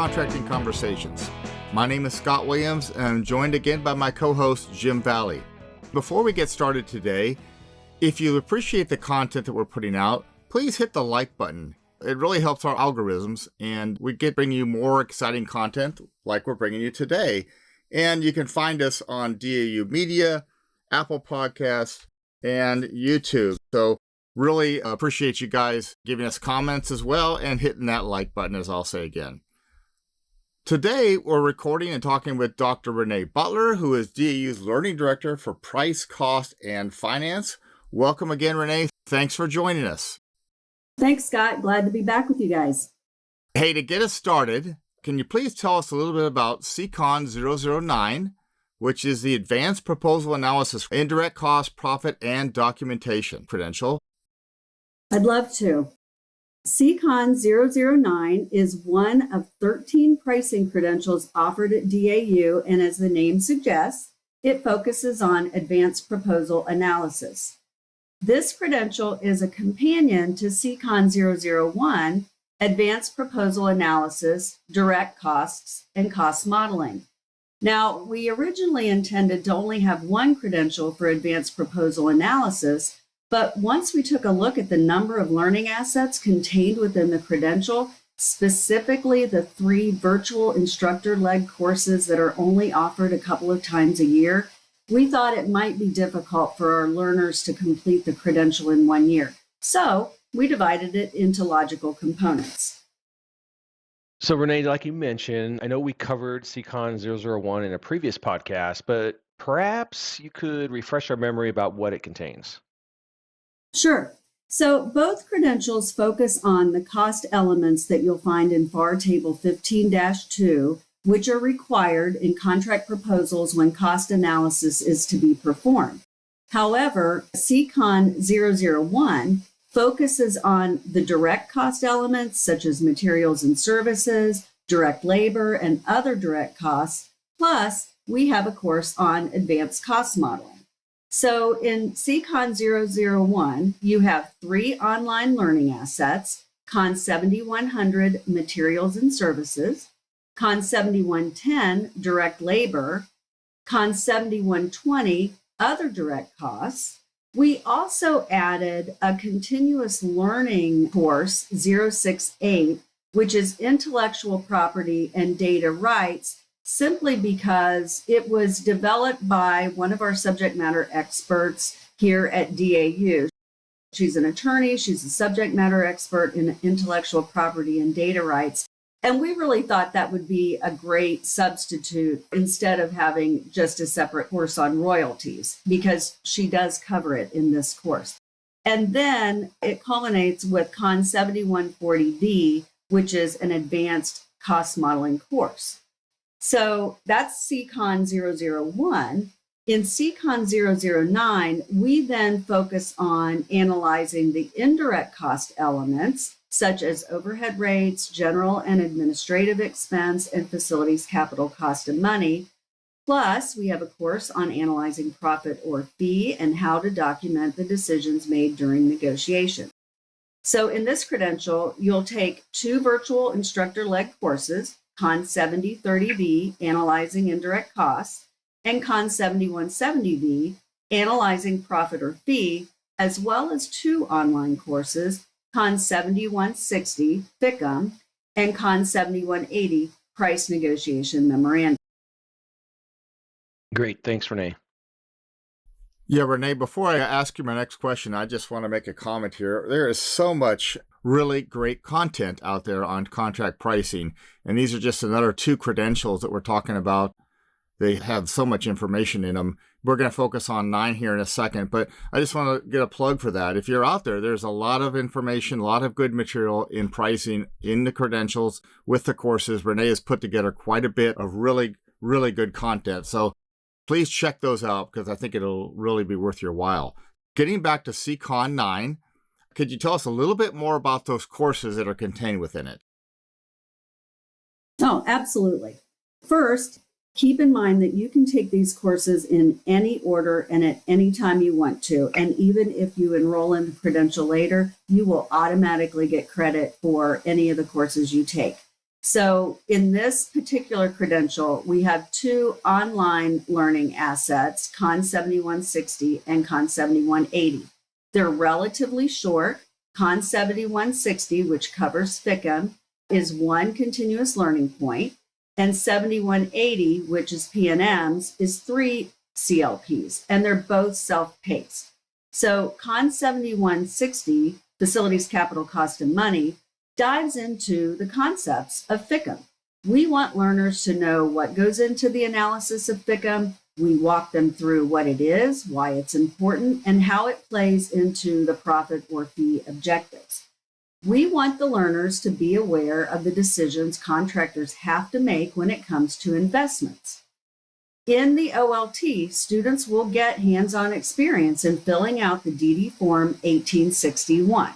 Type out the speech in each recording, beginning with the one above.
Contracting Conversations. My name is Scott Williams, and I'm joined again by my co-host, Jim Valley. Before we get started today, if you appreciate the content that we're putting out, please hit the like button. It really helps our algorithms, and we get bring you more exciting content like we're bringing you today. And you can find us on DAU Media, Apple Podcasts, and YouTube. So really appreciate you guys giving us comments as well and hitting that like button, as I'll say again. Today, we're recording and talking with Dr. Renee Butler, who is DAU's Learning Director for Price, Cost, and Finance. Welcome again, Renee. Thanks for joining us. Thanks, Scott. Glad to be back with you guys. Hey, to get us started, can you please tell us a little bit about CCON 009, which is the Advanced Proposal Analysis for Indirect Cost, Profit, and Documentation Credential? I'd love to. CCON 009 is one of 13 pricing credentials offered at DAU, and as the name suggests, it focuses on advanced proposal analysis. This credential is a companion to CCON 001, Advanced Proposal Analysis, Direct Costs, and Cost Modeling. Now, we originally intended to only have one credential for advanced proposal analysis, but once we took a look at the number of learning assets contained within the credential, specifically the 3 virtual instructor-led courses that are only offered a couple of times a year, we thought it might be difficult for our learners to complete the credential in 1 year. So we divided it into logical components. So Renee, like you mentioned, I know we covered CCON 001 in a previous podcast, but perhaps you could refresh our memory about what it contains. Sure. So both credentials focus on the cost elements that you'll find in FAR Table 15-2, which are required in contract proposals when cost analysis is to be performed. However, CCON 001 focuses on the direct cost elements such as materials and services, direct labor, and other direct costs. Plus, we have a course on advanced cost modeling. So in CCON 001, you have 3 online learning assets, CON 7100 materials and services, CON 7110 direct labor, CON 7120 other direct costs. We also added a continuous learning course 068, which is intellectual property and data rights, simply because it was developed by one of our subject matter experts here at DAU. She's an attorney, she's a subject matter expert in intellectual property and data rights. And we really thought that would be a great substitute instead of having just a separate course on royalties, because she does cover it in this course. And then it culminates with CON 7140V, which is an advanced cost modeling course. So that's CCON 001. In CCON 009, we then focus on analyzing the indirect cost elements, such as overhead rates, general and administrative expense, and facilities capital cost of money. Plus, we have a course on analyzing profit or fee and how to document the decisions made during negotiation. So in this credential, you'll take 2 virtual instructor-led courses, CON 7030V, Analyzing Indirect Costs, and CON 7170V, Analyzing Profit or Fee, as well as 2 online courses, CON 7160, FICM, and CON 7180, Price Negotiation Memorandum. Great. Thanks, Renee. Yeah, Renee, before I ask you my next question, I just want to make a comment here. There is so much really great content out there on contract pricing, and these are just another 2 credentials that we're talking about. They have so much information in them. We're going to focus on 9 here in a second, but I just want to get a plug for that. If you're out there, there's a lot of information, a lot of good material in pricing in the credentials with the courses. Renee has put together quite a bit of really, really good content. So please check those out because I think it'll really be worth your while. Getting back to CCON 9, could you tell us a little bit more about those courses that are contained within it? Oh, absolutely. First, keep in mind that you can take these courses in any order and at any time you want to. And even if you enroll in the credential later, you will automatically get credit for any of the courses you take. So in this particular credential, we have two online learning assets, CON 7160 and CON 7180. They're relatively short. CON 7160, which covers FICM, is one continuous learning point, and 7180, which is PNMs, is three CLPs, and they're both self-paced. So CON 7160, Facilities, Capital, Cost, and Money, dives into the concepts of FICM. We want learners to know what goes into the analysis of FICM. We walk them through what it is, why it's important, and how it plays into the profit or fee objectives. We want the learners to be aware of the decisions contractors have to make when it comes to investments. In the OLT, students will get hands-on experience in filling out the DD Form 1861.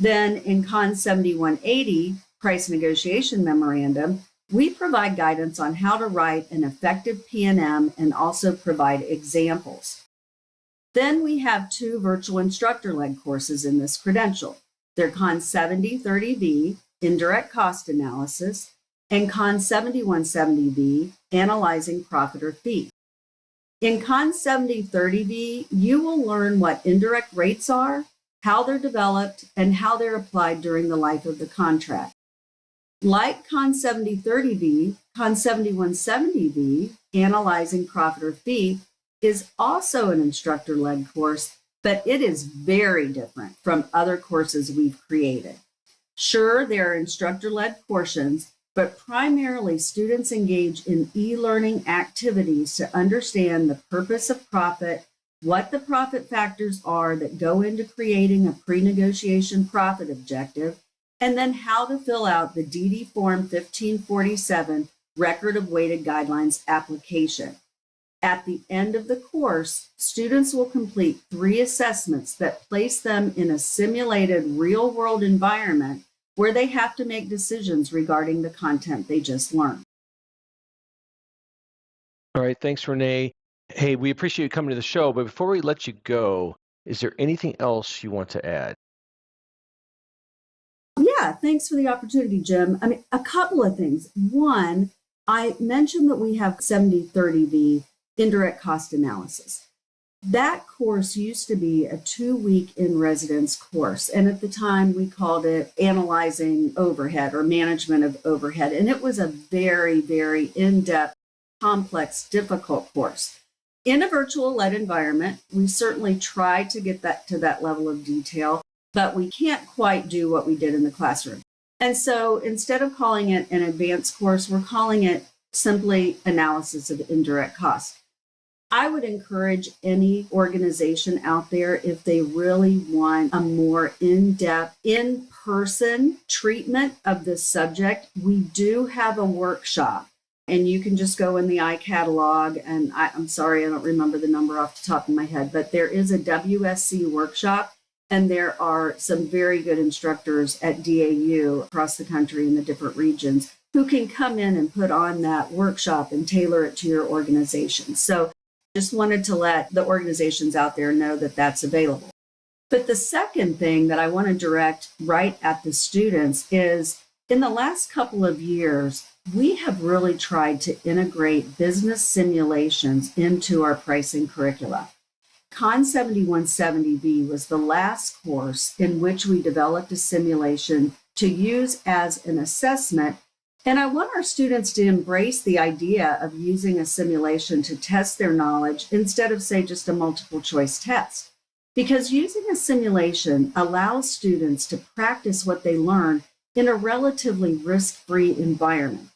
Then in CON 7180, Price Negotiation Memorandum, we provide guidance on how to write an effective P&M and also provide examples. Then we have two virtual instructor-led courses in this credential. They're CON 7030V, Indirect Cost Analysis, and CON 7170V, Analyzing Profit or Fee. In CON 7030V, you will learn what indirect rates are, how they're developed, and how they're applied during the life of the contract. Like CON 7030V, CON 7170V, Analyzing Profit or Fee, is also an instructor-led course, but it is very different from other courses we've created. Sure, there are instructor-led portions, but primarily students engage in e-learning activities to understand the purpose of profit, what the profit factors are that go into creating a pre-negotiation profit objective, and then how to fill out the DD Form 1547 Record of Weighted Guidelines application. At the end of the course, students will complete 3 assessments that place them in a simulated real-world environment where they have to make decisions regarding the content they just learned. All right, thanks, Renee. Hey, we appreciate you coming to the show, but before we let you go, is there anything else you want to add? Yeah, thanks for the opportunity, Jim. A couple of things. One, I mentioned that we have 7030V, Indirect Cost Analysis. That course used to be a 2-week in-residence course, and at the time we called it Analyzing Overhead or Management of Overhead, and it was a very, very in-depth, complex, difficult course. In a virtual-led environment, we certainly try to get that to that level of detail, but we can't quite do what we did in the classroom. And so instead of calling it an advanced course, we're calling it simply Analysis of Indirect Cost. I would encourage any organization out there, if they really want a more in-depth, in-person treatment of this subject, we do have a workshop. And you can just go in the iCatalog, and I'm sorry, I don't remember the number off the top of my head, but there is a WSC workshop, and there are some very good instructors at DAU across the country in the different regions who can come in and put on that workshop and tailor it to your organization. So just wanted to let the organizations out there know that that's available. But the second thing that I want to direct right at the students is, in the last couple of years, we have really tried to integrate business simulations into our pricing curricula. CON 7170V was the last course in which we developed a simulation to use as an assessment. And I want our students to embrace the idea of using a simulation to test their knowledge instead of, say, just a multiple choice test. Because using a simulation allows students to practice what they learn in a relatively risk-free environment.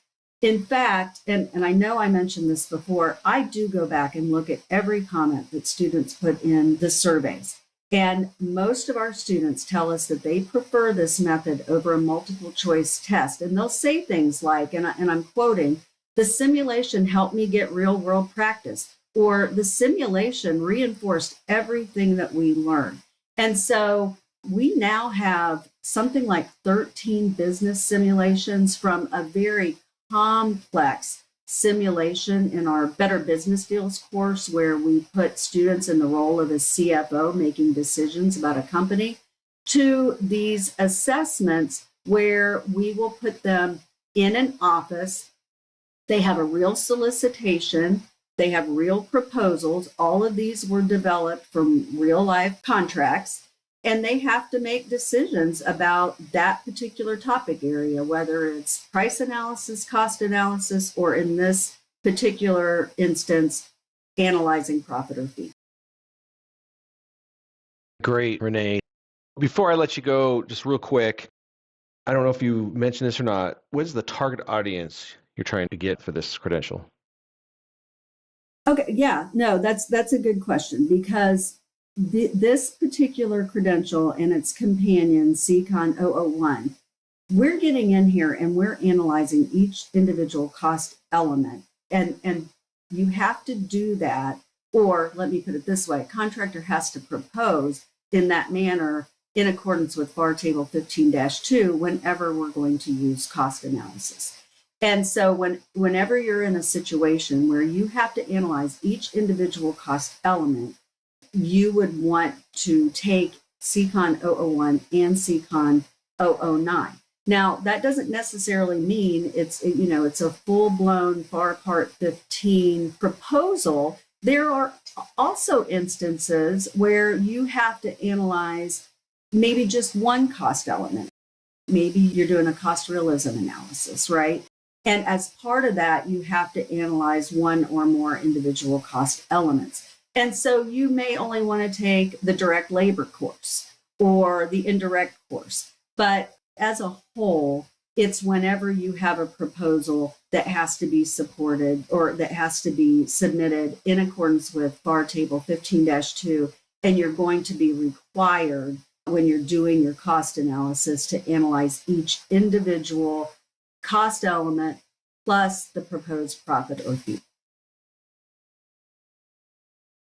In fact, and I know I mentioned this before, I do go back and look at every comment that students put in the surveys. And most of our students tell us that they prefer this method over a multiple choice test. And they'll say things like, and I'm quoting, "The simulation helped me get real world practice," or "The simulation reinforced everything that we learned." And so we now have something like 13 business simulations, from a very complex simulation in our Better Business Deals course, where we put students in the role of a CFO making decisions about a company, to these assessments where we will put them in an office. They have a real solicitation. They have real proposals. All of these were developed from real life contracts. And they have to make decisions about that particular topic area, whether it's price analysis, cost analysis, or in this particular instance, analyzing profit or fee. Great, Renee. Before I let you go, just real quick, I don't know if you mentioned this or not. What is the target audience you're trying to get for this credential? Okay, yeah, no, that's a good question, because this particular credential and its companion, CCON 001, we're getting in here and we're analyzing each individual cost element. And you have to do that, or let me put it this way, a contractor has to propose in that manner in accordance with FAR Table 15-2 whenever we're going to use cost analysis. And so whenever you're in a situation where you have to analyze each individual cost element, you would want to take CCON 001 and CCON 009. Now, that doesn't necessarily mean it's a full-blown FAR Part 15 proposal. There are also instances where you have to analyze maybe just one cost element. Maybe you're doing a cost realism analysis, right? And as part of that, you have to analyze one or more individual cost elements. And so you may only want to take the direct labor course or the indirect course. But as a whole, it's whenever you have a proposal that has to be supported or that has to be submitted in accordance with FAR Table 15-2, and you're going to be required when you're doing your cost analysis to analyze each individual cost element plus the proposed profit or fee.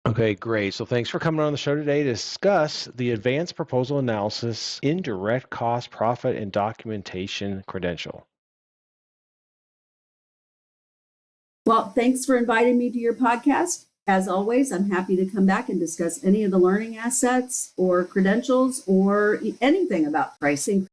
Okay, great. So thanks for coming on the show today to discuss the Advanced Proposal Analysis Indirect Cost, Profit, and Documentation Credential. Well, thanks for inviting me to your podcast. As always, I'm happy to come back and discuss any of the learning assets or credentials or anything about pricing.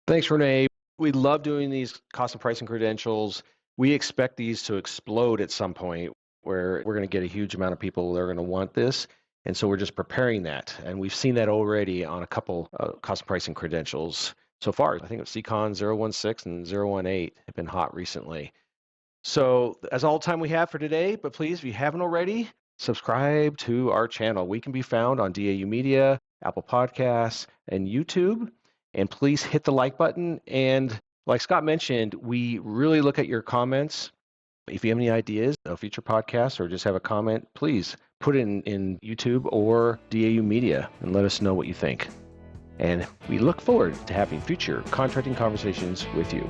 Thanks, Renee. We love doing these cost and pricing credentials. We expect these to explode at some point, where we're going to get a huge amount of people that are going to want this. And so we're just preparing that. And we've seen that already on a couple cost and pricing credentials so far. I think CCON 016 and 018 have been hot recently. So that's all the time we have for today. But please, if you haven't already, subscribe to our channel. We can be found on DAU Media, Apple Podcasts, and YouTube. And please hit the like button. And like Scott mentioned, we really look at your comments. If you have any ideas, a future podcast, or just have a comment, please put it in YouTube or DAU Media and let us know what you think. And we look forward to having future contracting conversations with you.